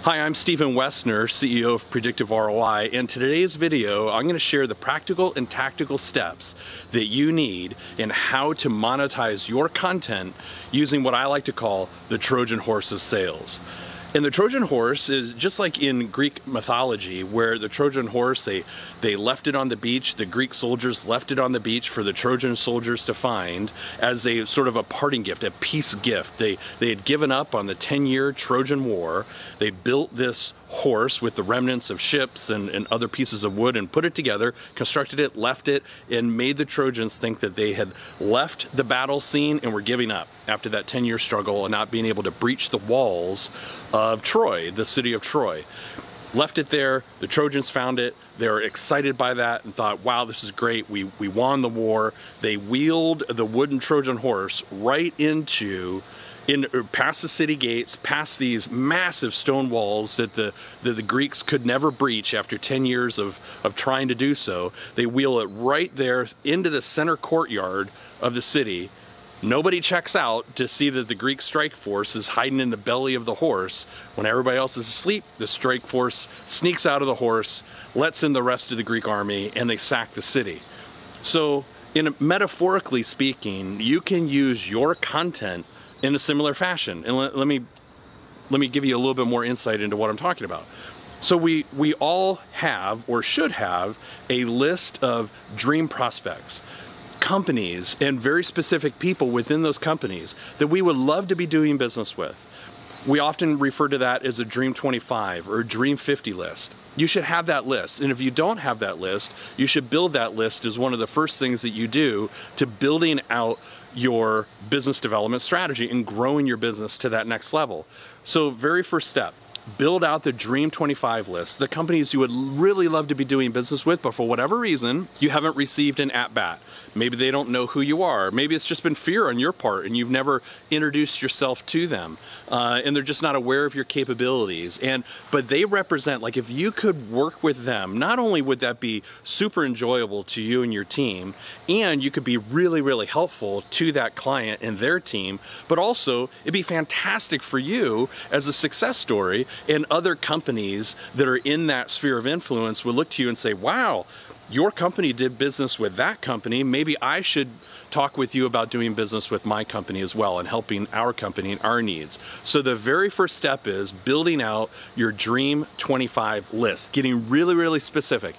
Hi, I'm Stephen Westner, CEO of Predictive ROI. In today's video, I'm going to share the practical and tactical steps that you need in how to monetize your content using what I like to call the Trojan Horse of Sales. And the Trojan horse is just like in Greek mythology, where the Trojan horse, they left it on the beach, the Greek soldiers left it on the beach for the Trojan soldiers to find as a sort of a parting gift, a peace gift. They had given up on the 10-year Trojan War. They built this horse with the remnants of ships and other pieces of wood and put it together, constructed it, left it, and made the Trojans think that they had left the battle scene and were giving up after that 10-year struggle and not being able to breach the walls of Troy, the city of Troy. Left it there, the Trojans found it, they were excited by that and thought, wow, this is great, we won the war. They wheeled the wooden Trojan horse right past the city gates, past these massive stone walls that the Greeks could never breach after 10 years of trying to do so. They wheel it right there into the center courtyard of the city. Nobody checks out to see that the Greek strike force is hiding in the belly of the horse. When everybody else is asleep, the strike force sneaks out of the horse, lets in the rest of the Greek army, and they sack the city. So, metaphorically speaking, you can use your content in a similar fashion. And let me give you a little bit more insight into what I'm talking about. So we all have, or should have, a list of dream prospects, companies, and very specific people within those companies that we would love to be doing business with. We often refer to that as a Dream 25 or a Dream 50 list. You should have that list, and if you don't have that list, you should build that list as one of the first things that you do to building out your business development strategy and growing your business to that next level. So very first step, build out the Dream 25 list, the companies you would really love to be doing business with, but for whatever reason, you haven't received an at-bat. Maybe they don't know who you are. Maybe it's just been fear on your part and you've never introduced yourself to them. And they're just not aware of your capabilities. But they represent, like if you could work with them, not only would that be super enjoyable to you and your team, and you could be really, really helpful to that client and their team, but also it'd be fantastic for you as a success story, and other companies that are in that sphere of influence would look to you and say, wow, your company did business with that company. Maybe I should talk with you about doing business with my company as well and helping our company and our needs. So the very first step is building out your Dream 25 list, getting really, really specific.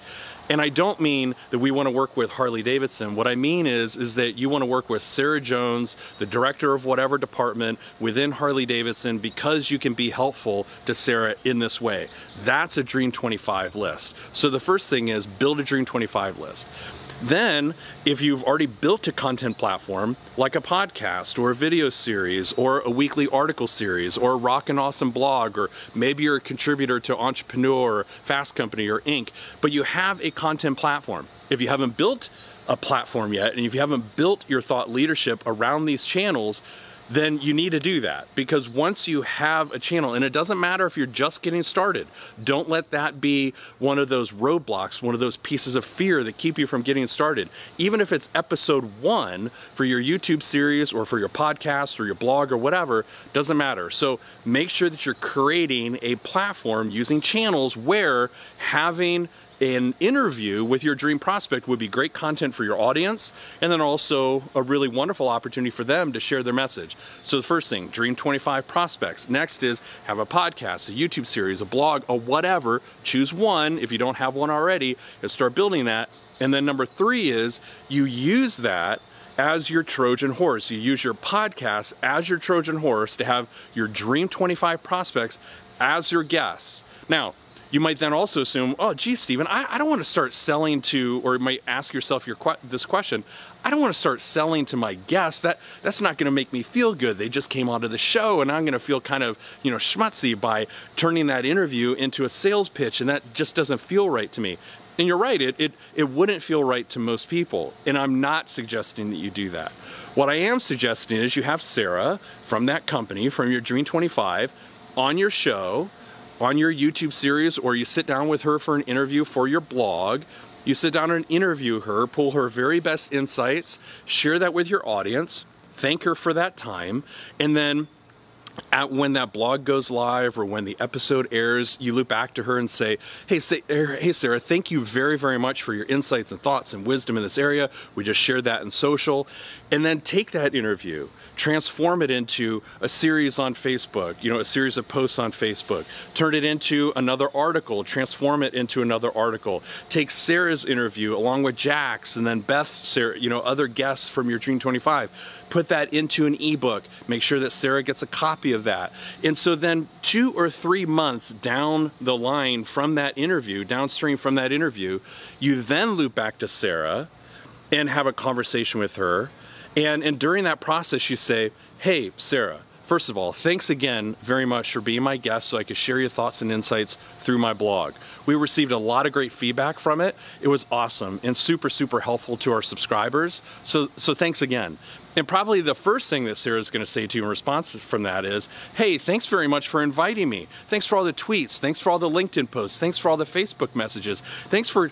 And I don't mean that we want to work with Harley Davidson. What I mean is that you want to work with Sarah Jones, the director of whatever department within Harley Davidson, because you can be helpful to Sarah in this way. That's a Dream 25 list. So the first thing is build a Dream 25 list. Then, if you've already built a content platform, like a podcast or a video series or a weekly article series or a Rockin' Awesome blog, or maybe you're a contributor to Entrepreneur or Fast Company or Inc., but you have a content platform. If you haven't built a platform yet, and if you haven't built your thought leadership around these channels, then you need to do that, because once you have a channel, and it doesn't matter if you're just getting started, don't let that be one of those roadblocks, one of those pieces of fear that keep you from getting started. Even if it's episode 1 for your YouTube series or for your podcast or your blog or whatever, doesn't matter. So make sure that you're creating a platform using channels where having an interview with your dream prospect would be great content for your audience, and then also a really wonderful opportunity for them to share their message. So the first thing, Dream 25 prospects. Next is have a podcast, a YouTube series, a blog, or whatever. Choose one if you don't have one already and start building that. And then number 3 is you use that as your Trojan horse. You use your podcast as your Trojan horse to have your Dream 25 prospects as your guests. Now, you might then also assume, oh, geez, Stephen, I don't want to start selling to, or you might ask yourself this question, I don't want to start selling to my guests. That's not going to make me feel good. They just came onto the show, and I'm going to feel kind of, schmutzy by turning that interview into a sales pitch, and that just doesn't feel right to me. And you're right, it wouldn't feel right to most people, and I'm not suggesting that you do that. What I am suggesting is you have Sarah from that company, from your Dream 25, on your show, on your YouTube series, or you sit down with her for an interview for your blog. You sit down and interview her, pull her very best insights, share that with your audience, thank her for that time, and then when that blog goes live or when the episode airs, you loop back to her and say, hey Sarah, thank you very, very much for your insights and thoughts and wisdom in this area. We just shared that in social. And then take that interview, transform it into a series on Facebook, a series of posts on Facebook, turn it into another article, transform it into another article. Take Sarah's interview along with Jack's and then Beth's, other guests from your Dream 25. Put that into an ebook. Make sure that Sarah gets a copy of that. And so then 2 or 3 months down the line from that interview, downstream from that interview, you then loop back to Sarah and have a conversation with her. And during that process, you say, hey, Sarah, first of all, thanks again very much for being my guest so I could share your thoughts and insights through my blog. We received a lot of great feedback from it. It was awesome and super, super helpful to our subscribers. So thanks again. And probably the first thing that Sarah's going to say to you in response from that is, hey, thanks very much for inviting me. Thanks for all the tweets. Thanks for all the LinkedIn posts. Thanks for all the Facebook messages. Thanks for,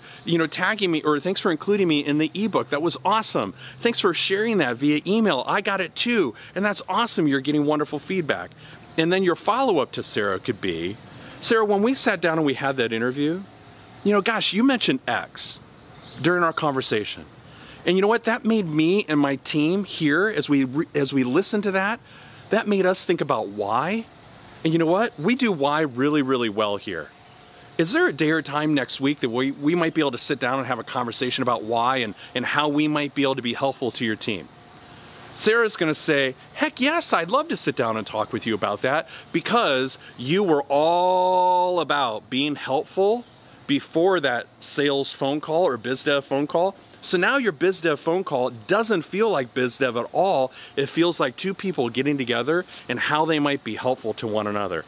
tagging me, or thanks for including me in the ebook. That was awesome. Thanks for sharing that via email. I got it too. And that's awesome. You're getting wonderful feedback. And then your follow-up to Sarah could be, Sarah, when we sat down and we had that interview, gosh, you mentioned X during our conversation. And you know what? That made me and my team here, as we listened to that made us think about why. And you know what? We do why really, really well here. Is there a day or time next week that we might be able to sit down and have a conversation about why and how we might be able to be helpful to your team? Sarah's going to say, heck yes, I'd love to sit down and talk with you about that, because you were all about being helpful before that sales phone call or biz dev phone call. So now your biz dev phone call doesn't feel like biz dev at all. It feels like two people getting together and how they might be helpful to one another.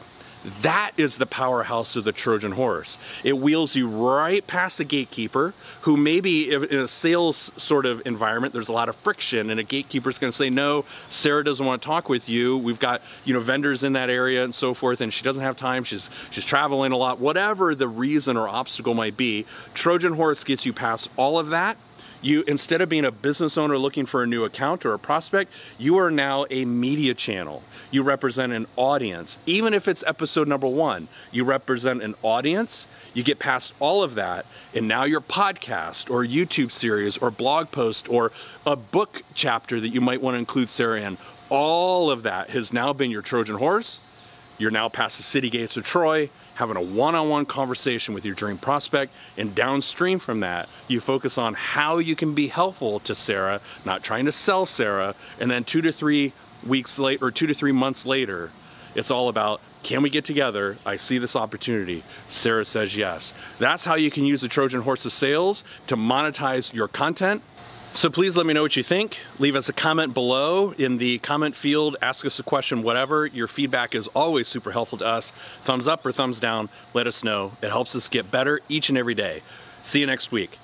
That is the powerhouse of the Trojan horse. It wheels you right past the gatekeeper, who maybe in a sales sort of environment, there's a lot of friction, and a gatekeeper's going to say, no, Sarah doesn't want to talk with you. We've got, vendors in that area and so forth, and she doesn't have time. She's traveling a lot. Whatever the reason or obstacle might be, Trojan horse gets you past all of that. You, instead of being a business owner looking for a new account or a prospect, you are now a media channel. You represent an audience. Even if it's episode number 1, you represent an audience. You get past all of that, and now your podcast or YouTube series or blog post or a book chapter that you might want to include Sarah in, all of that has now been your Trojan horse. You're now past the city gates of Troy, having a one-on-one conversation with your dream prospect, and downstream from that, you focus on how you can be helpful to Sarah, not trying to sell Sarah, and then 2 to 3 weeks later, or 2 to 3 months later, it's all about, can we get together? I see this opportunity. Sarah says yes. That's how you can use the Trojan Horse of Sales to monetize your content. So please let me know what you think. Leave us a comment below in the comment field. Ask us a question, whatever. Your feedback is always super helpful to us. Thumbs up or thumbs down, let us know. It helps us get better each and every day. See you next week.